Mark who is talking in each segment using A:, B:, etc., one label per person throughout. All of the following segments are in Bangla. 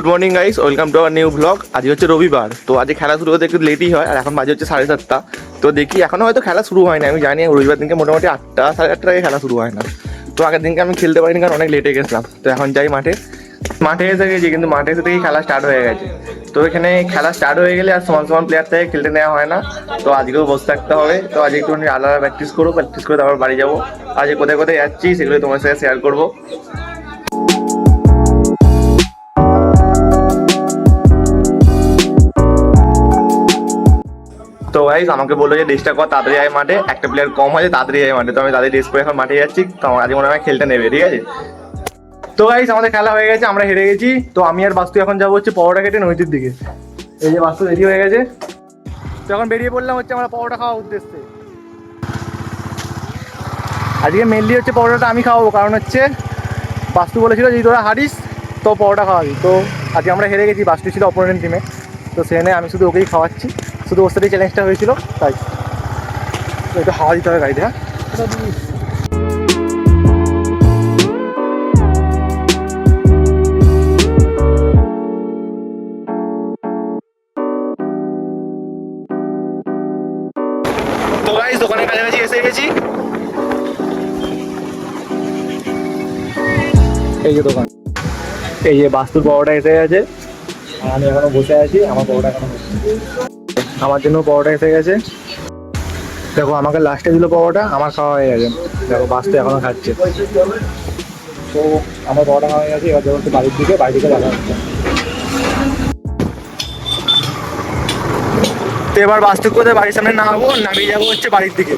A: Good morning guys, welcome to our new blog. আজ হচ্ছে রবিবার, তো আজ খেলা শুরু হতে একটু লেটই হয়, আর এখন বাজে হচ্ছে 7:30। তো দেখি এখনো হয়তো খেলা শুরু হয় না। আমি জানি রবিবার দিনকে মোটামুটি 8টা সাড়ে 8টার আগে খেলা শুরু হয় না। তো আগের দিনকে আমি খেলতে পারিনি কারণ অনেক লেটে গেছিলাম। তো এখন যাই মাঠে এসে গেছি, কিন্তু মাঠে এসে দেখি খেলা স্টার্ট হয়ে গেছে। তো এখানে খেলা স্টার্ট হয়ে গেলে আর সমান সমান প্লেয়ার থেকে খেলতে নেওয়া হয় না। তো আজকেও বসে থাকতে হবে। তো আজকে একটুখানি আলাদা প্র্যাকটিস করে তারপর বাড়ি যাবো। আজকে কোথায় কোথায় যাচ্ছি সেগুলো তোমার সাথে শেয়ার করবো। তো গাইস আমাকে বললো যে ড্রেসটা কর, তাড়াতাড়ি যায় মাঠে, একটা প্লেয়ার কম হয়েছে, তাড়াতাড়ি যায় মাঠে। তো আমি তাদের ড্রেস পরে এখন মাঠে যাচ্ছি। তো আমার আজকে মনে হয় খেলতে নেবে, ঠিক আছে। তো গাইস আমাদের খেলা হয়ে গেছে, আমরা হেরে গেছি। তো আমি আর বাস্তু এখন যাবো হচ্ছে পরোটা কেটে নদীর দিকে। এই যে বাস্তু রেডি হয়ে গেছে। তো এখন বেরিয়ে পড়লাম হচ্ছে আমরা পরোটা খাওয়ার উদ্দেশ্যে। আজকে মেনলি হচ্ছে পরোটাটা আমি খাওয়াবো, কারণ হচ্ছে বাস্তু বলেছিল যদি তোরা হারিস তো পরোটা খাওয়াবি। তো আজকে আমরা হেরে গেছি, বাস্তু ছিল অপোনেন্ট টিমে। তো সেখানে আমি শুধু ওকেই খাওয়াচ্ছি, শুধু ওর সাথেই চ্যালেঞ্জটা হয়েছিল তাই। তো একটু হাওয়া দিতে হবে গাড়িতে। হ্যাঁ তো গাইস দোকানের কাছাকাছি এসে গেছি। এই যে দোকান, এই যে বাস্তুর পরোটা এসে গেছে। আর আমি এখনো বসে আছি, আমার পরোটা এখনো হচ্ছে। আমার জন্য পরোটা এসে গেছে। দেখো আমাকে লাস্টে দিল পরোটা, আমার খাওয়া হয়ে গেছে। দেখো বাস্তু এখনো খাচ্ছে। তো আমার পরোটা খাওয়া হয়ে গেছে, এবার যাবো বাড়ির দিকে দেখা হচ্ছে। তো এবার বাস্তু করে বাড়ির সামনে নামিয়ে যাবো হচ্ছে বাড়ির দিকে।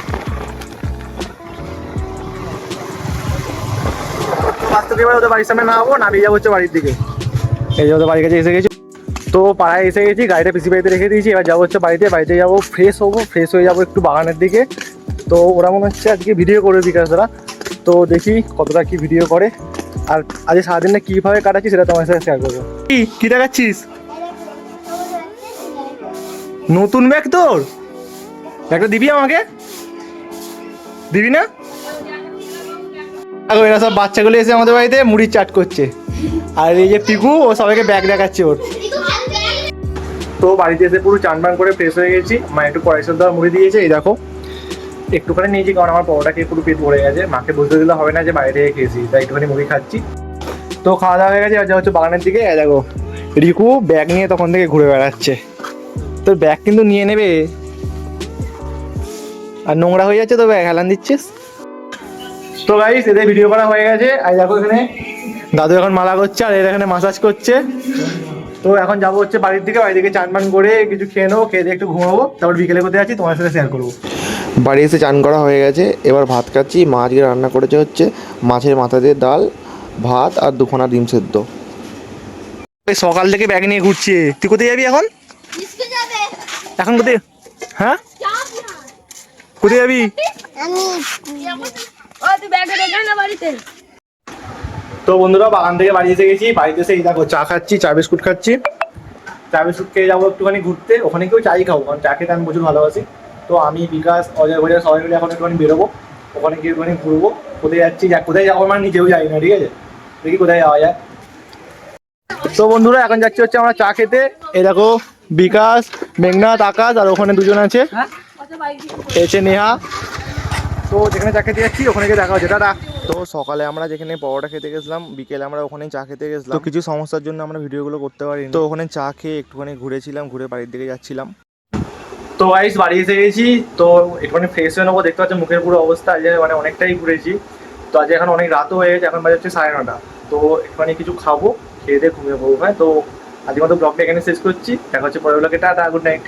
A: বাস্তুকে এবার ওদের বাড়ির সামনে নামিয়ে যাবো হচ্ছে বাড়ির দিকে। এই যে ওদের বাড়ির কাছে এসে গেছি। তো পাড়ায় এসে গেছি, গাড়িটা পিসি বাড়িতে রেখে দিয়েছি। এবার যাবো হচ্ছে বাড়িতে যাবো, ফ্রেশ হয়ে যাবো একটু বাগানের দিকে। তো ওরা মনে হচ্ছে আজকে ভিডিও করবে বিকাশরা। তো দেখি কতটা কি ভিডিও করে, আর আজকে সারাদিনটা কীভাবে কাটাচ্ছি সেটা তোমার সাথে শেয়ার করবো। কি দেখাচ্ছিস? নতুন ব্যাগ তোর? ব্যাগটা দিবি আমাকে? দিবি না? এরা সব বাচ্চাগুলো এসে আমাদের বাড়িতে মুড়ির চাট করছে, আর এই যে পিকু ও সবাইকে ব্যাগ দেখাচ্ছে ওর। তো বাড়িতে এসে পুরো চান করে ফ্রেশ হয়ে গেছি। মা একটু পয়সা দেওয়া মুড়ি দিয়েছে, এই দেখো একটুখানি নিয়েছি, কারণ আমার পরোটা খেয়ে পুরো পেট ভরে গেছে। মাকে বুঝতে দিলে হবে না যে বাইরে থেকে খেয়েছি, তাই একটুখানি মুড়ি খাচ্ছি। তো খাওয়া দাওয়া হয়ে গেছে, আর যা হচ্ছে বাগানের দিকে। দেখো রিকু ব্যাগ নিয়ে তখন থেকে ঘুরে বেড়াচ্ছে। তোর ব্যাগ কিন্তু নিয়ে নেবে, আর নোংরা হয়ে যাচ্ছে তো ব্যাগ হেলান দিচ্ছিস। তো গাইস এদের ভিডিও করা হয়ে গেছে। আর দেখো এখানে দাদু এখন মালা করছে, আর এর এখানে মাসাজ করছে। তো এখন যাবো হচ্ছে বাড়ির দিকে চান করে কিছু খেয়ে নেবো, খেয়ে দিয়ে একটু ঘুমাবো। তারপর বিকেলে কোথায় আছি তোমার সাথে শেয়ার করবো।
B: বাড়ি এসে চান করা হয়ে গেছে, এবার ভাত খাচ্ছি। মা আজকে রান্না করেছে হচ্ছে মাছের মাথা দিয়ে ডাল, ভাত আর দুখানা ডিম সেদ্ধ।
A: সকাল থেকে ব্যাগ নিয়ে ঘুরছি। তুই কোথায় যাবি এখন? এখন কোথায়? হ্যাঁ কোথায় যাবি? তো বন্ধুরা বাগান থেকে বাড়ি এসে গেছি। বাড়িতে এসে এই দেখো চা খাচ্ছি, চা বিস্কুট খাচ্ছি। চা বিস্কুট খেয়ে যাবো একটুখানি ঘুরতে। ওখানে কেউ চাই খাবো, কারণ চা খেতে আমি প্রচুর ভালোবাসি। তো আমি বিকাশ অজয় ভজয় সবাই মিলে এখন একটুখানি বেরোবো, ওখানে গিয়ে একটুখানি ঘুরবো। কোথায় যাচ্ছি কোথায় যাবো মানে নিজেও যাই না, ঠিক আছে। দেখি কোথায় যাওয়া যায়। তো বন্ধুরা এখন যাচ্ছি হচ্ছে আমরা চা খেতে। এই দেখো বিকাশ, মেঘনাথ, আকাশ, আর ওখানে দুজন আছে, এসে নেহা। তো যেখানে চা খেতে যাচ্ছি ওখানে গিয়ে দেখা হচ্ছে। দাদা
B: তো সকালে আমরা যেখানে পরোটা খেতে গেছিলাম, বিকেলে আমরা ওখানেই চা খেতে গেছিলাম। তো কিছু সমস্যার জন্য আমরা ভিডিওগুলো করতে পারিনি। তো ওখানে চা খেয়ে একটুখানি ঘুরেছিলাম, ঘুরে বাড়ির দিকে যাচ্ছিলাম।
A: তো গাইস বাড়ি এসে গেছি। তো একটুখানি ফ্রেশ হয়ে নেবো। দেখতে পাচ্ছি মুখের পুরো অবস্থা যে মানে অনেকটাই ঘুরেছি। তো আজ এখন অনেক রাতও হয়ে গেছে, এখন বাজে হচ্ছে 9:30। তো একটুখানি কিছু খাবো, খেয়ে দিয়ে ঘুমিয়ে পড়বো। হ্যাঁ তো আজকের মতো ব্লগটা এখানে শেষ করছি। দেখা হচ্ছে পরের ব্লগে। Tata, good night.